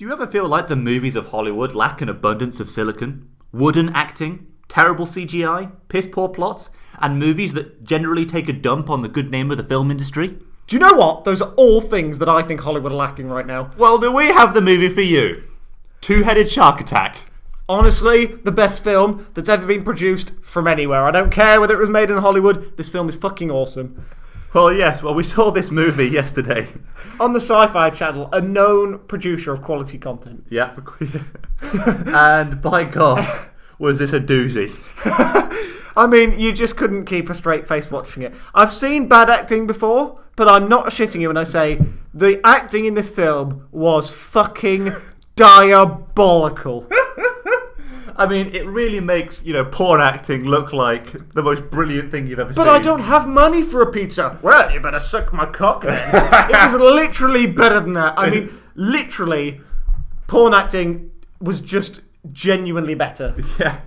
Do you ever feel like the movies of Hollywood lack an abundance of silicon, wooden acting, terrible CGI, piss-poor plots, and movies that generally take a dump on the good name of the film industry? Do you know what? Those are all things that I think Hollywood are lacking right now. Well, do we have the movie for you? Two-Headed Shark Attack. Honestly, the best film that's ever been produced from anywhere. I don't care whether it was made in Hollywood. This film is fucking awesome. Well, yes. Well, we saw this movie yesterday. On the Sci-Fi Channel, a known producer of quality content. Yeah. And by God, was this a doozy. I mean, you just couldn't keep a straight face watching it. I've seen bad acting before, but I'm not shitting you when I say the acting in this film was fucking diabolical. I mean, it really makes, porn acting look like the most brilliant thing you've ever seen. But I don't have money for a pizza. Well, you better suck my cock then. It was literally better than that. I mean, literally, porn acting was just genuinely better. Yeah.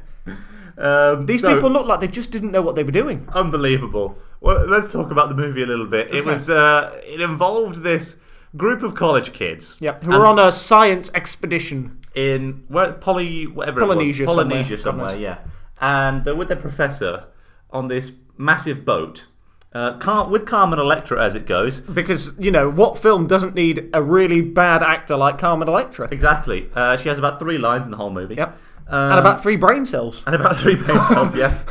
These people looked like they just didn't know what they were doing. Unbelievable. Well, let's talk about the movie a little bit. Okay. It involved this group of college kids. Yep, who were on a science expedition. In Polynesia somewhere, yeah. And they're with their professor on this massive boat, with Carmen Electra as it goes. Because, what film doesn't need a really bad actor like Carmen Electra? Exactly. She has about 3 lines in the whole movie. Yep. And about 3 brain cells. Yes.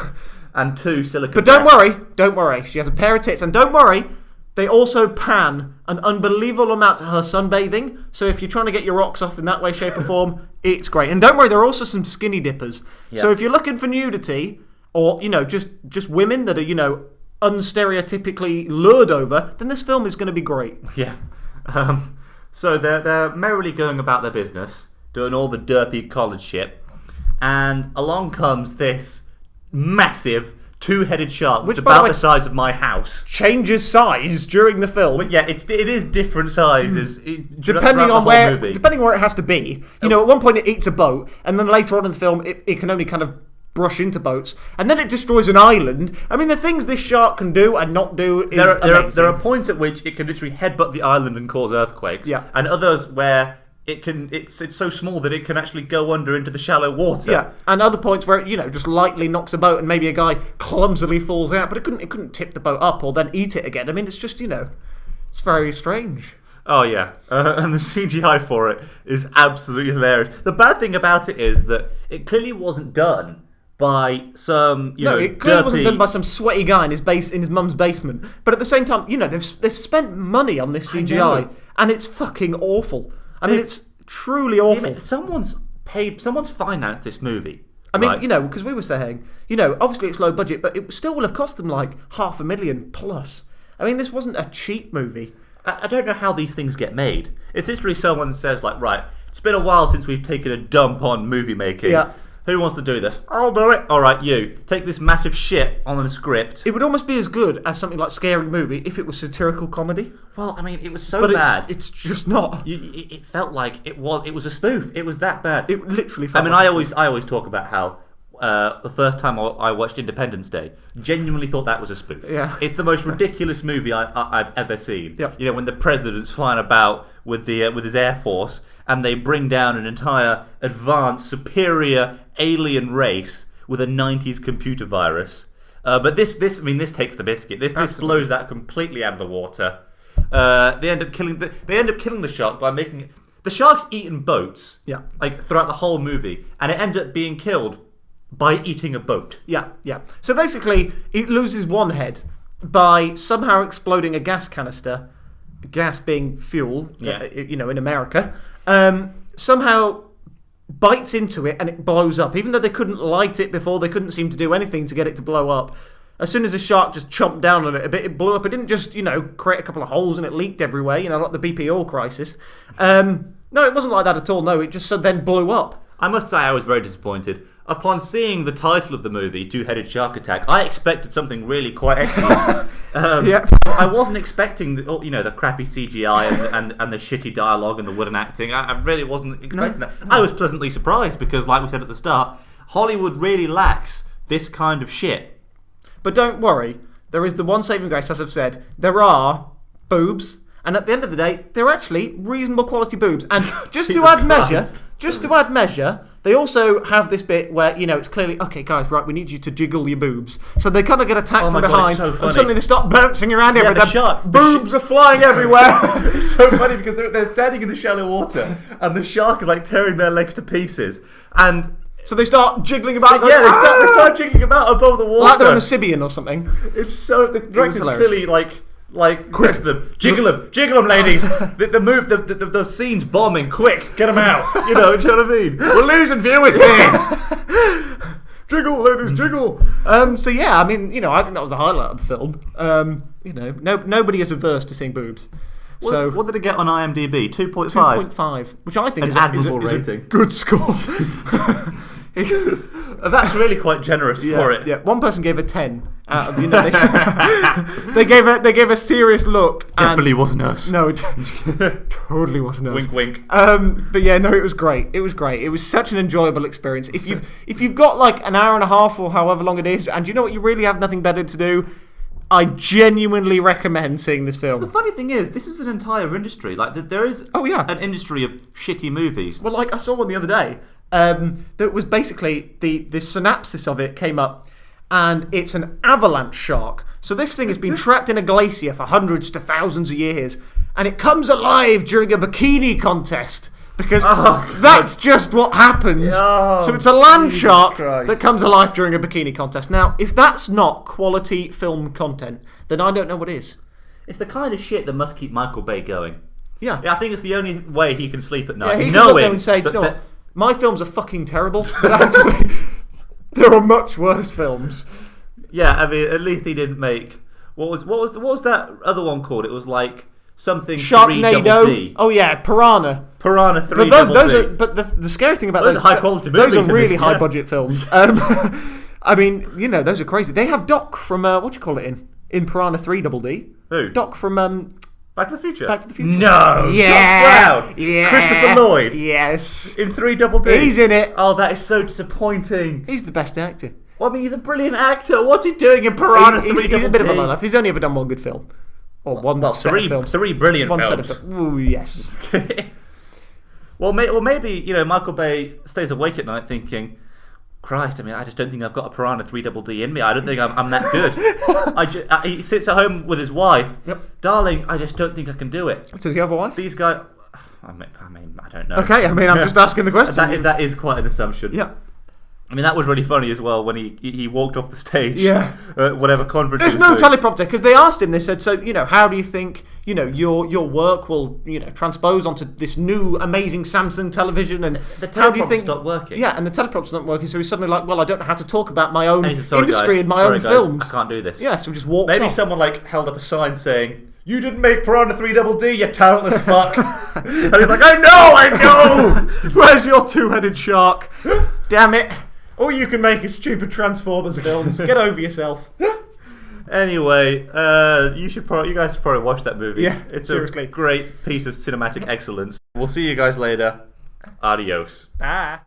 And 2 silicon But don't worry. She has a pair of tits. And don't worry, they also pan an unbelievable amount to her sunbathing. So if you're trying to get your rocks off in that way, shape or form, it's great. And don't worry, there are also some skinny dippers. Yep. So if you're looking for nudity, or, just women that are, unstereotypically lured over, then this film is going to be great. Yeah. So they're merrily going about their business, doing all the derpy college shit. And along comes this massive 2-headed shark, which about the size of my house. Changes size during the film. But yeah, it is different sizes depending on where it has to be. At one point it eats a boat, and then later on in the film it can only kind of brush into boats, and then it destroys an island. I mean, the things this shark can do and not do is amazing. There are points at which it can literally headbutt the island and cause earthquakes. Yeah. And others where it's so small that it can actually go under into the shallow water. Yeah, and other points where it, just lightly knocks a boat and maybe a guy clumsily falls out, but it couldn't tip the boat up or then eat it again. I mean, it's just, it's very strange. Oh, yeah. And the CGI for it is absolutely hilarious. The bad thing about it is that it clearly wasn't done by some, it clearly wasn't done by some sweaty guy in his mum's basement. But at the same time, they've spent money on this CGI, and it's fucking awful. I mean, it's truly awful. Someone's financed this movie. I mean, because we were saying, obviously it's low budget, but it still will have cost them like $500,000 plus. I mean, this wasn't a cheap movie. I don't know how these things get made. It's literally someone says, like, right, it's been a while since we've taken a dump on movie making. Yeah. Who wants to do this? I'll do it. All right, you. Take this massive shit on the script. It would almost be as good as something like Scary Movie if it was satirical comedy. Well, I mean, it was so bad. It's just not. It felt like it was a spoof. It was that bad. It literally felt I always talk about how the first time I watched Independence Day, genuinely thought that was a spoof. Yeah. It's the most ridiculous movie I've ever seen. Yep. When the president's flying about with his air force, and they bring down an entire advanced, superior alien race with a 90s computer virus. But this takes the biscuit. This blows that completely out of the water. They end up killing the shark by making the shark's eaten boats. Yeah. Like throughout the whole movie, and it ends up being killed by eating a boat. Yeah. So basically, it loses one head by somehow exploding a gas canister. Gas being fuel, in America. Somehow bites into it and it blows up. Even though they couldn't light it before, they couldn't seem to do anything to get it to blow up. As soon as the shark just chomped down on it a bit, it blew up. It didn't just, create a couple of holes and it leaked everywhere, like the BP oil crisis. No, it wasn't like that at all. No, it just then blew up. I must say I was very disappointed. Upon seeing the title of the movie, Two-Headed Shark Attack, I expected something really quite excellent. I wasn't expecting the crappy CGI and the shitty dialogue and the wooden acting. I really wasn't expecting that. I was pleasantly surprised because, like we said at the start, Hollywood really lacks this kind of shit. But don't worry, there is the one saving grace, as I've said. There are boobs And at the end of the day, they're actually reasonable quality boobs. And just to add measure, they also have this bit where, it's clearly, okay, guys, right, we need you to jiggle your boobs. So they kind of get attacked from behind, so and suddenly they start bouncing around everywhere. The shark. Boobs are flying everywhere. It's so funny because they're standing in the shallow water, and the shark is like tearing their legs to pieces. And so they start jiggling about. They start jiggling about above the water. Like they're on a Sibian or something. It's so... The director's clearly quick them, jiggle them, ladies. The scene's bombing. Quick, get them out. Do you know what I mean? We're losing viewers here. Jiggle, ladies, jiggle. So yeah, I think that was the highlight of the film. Nobody is averse to seeing boobs. So what did it get on IMDb? 2.5. 2.5, which I think is a good score. That's really quite generous for it. Yeah, one person gave a 10 out of they gave a serious look. Definitely wasn't us. No, totally wasn't us. Wink, wink. But yeah, no, it was great. It was such an enjoyable experience. If you've got like an hour and a half or however long it is, and you know what, you really have nothing better to do, I genuinely recommend seeing this film. The funny thing is, this is an entire industry. Like there is an industry of shitty movies. Well, like I saw one the other day. That was basically the synopsis of it came up, and it's an avalanche shark. So this thing has been trapped in a glacier for hundreds to thousands of years, and it comes alive during a bikini contest. Because that's just what happens. So it's a land shark that comes alive during a bikini contest. Now, if that's not quality film content, then I don't know what is. It's the kind of shit that must keep Michael Bay going. Yeah, I think it's the only way he can sleep at night. Yeah, he can look there and say, what? My films are fucking terrible, but actually, there are much worse films. Yeah, I mean, at least he didn't make... What was that other one called? It was like something Sharknado. 3DD. Oh yeah, Piranha 3DD. But the scary thing about those are high quality movies. Those are really high budget films. I mean, those are crazy. They have Doc from what you call it in Piranha 3DD. Who? Doc from Back to the Future? Back to the Future. No! Yeah! Doc Brown! Yeah! Christopher Lloyd! Yes! In 3DD? He's in it! Oh, that is so disappointing. He's the best actor. Well, I mean, he's a brilliant actor. What's he doing in Piranha 3DD? He's a bit of a lone-off. He's only ever done one good film. Or one set of films. Three brilliant films. Set of ooh, yes. Well, maybe, Michael Bay stays awake at night thinking... Christ, I mean, I just don't think I've got a Piranha 3DD in me. I don't think I'm that good. He sits at home with his wife. Yep. Darling, I just don't think I can do it. Does he have a wife? These guys... I mean, I don't know. Okay, I'm just asking the question. That is quite an assumption. Yeah. I mean, that was really funny as well when he walked off the stage. Yeah. Whatever conference. There's no teleprompter because they asked him. They said, "So, how do you think your work will transpose onto this new amazing Samsung television?" And the how do you think stopped working? Yeah, and the teleprompter's not working. So he's suddenly like, "Well, I don't know how to talk about my own industry guys. and my own films. I can't do this." Yeah, so he just walked. Maybe off. someone held up a sign saying, "You didn't make Piranha 3DD, you talentless fuck." And he's like, I know. Where's your two-headed shark? Damn it. All you can make is stupid Transformers films. Get over yourself. Anyway, you guys should probably watch that movie. Yeah, it's seriously. a great piece of cinematic excellence. We'll see you guys later. Adios. Bye.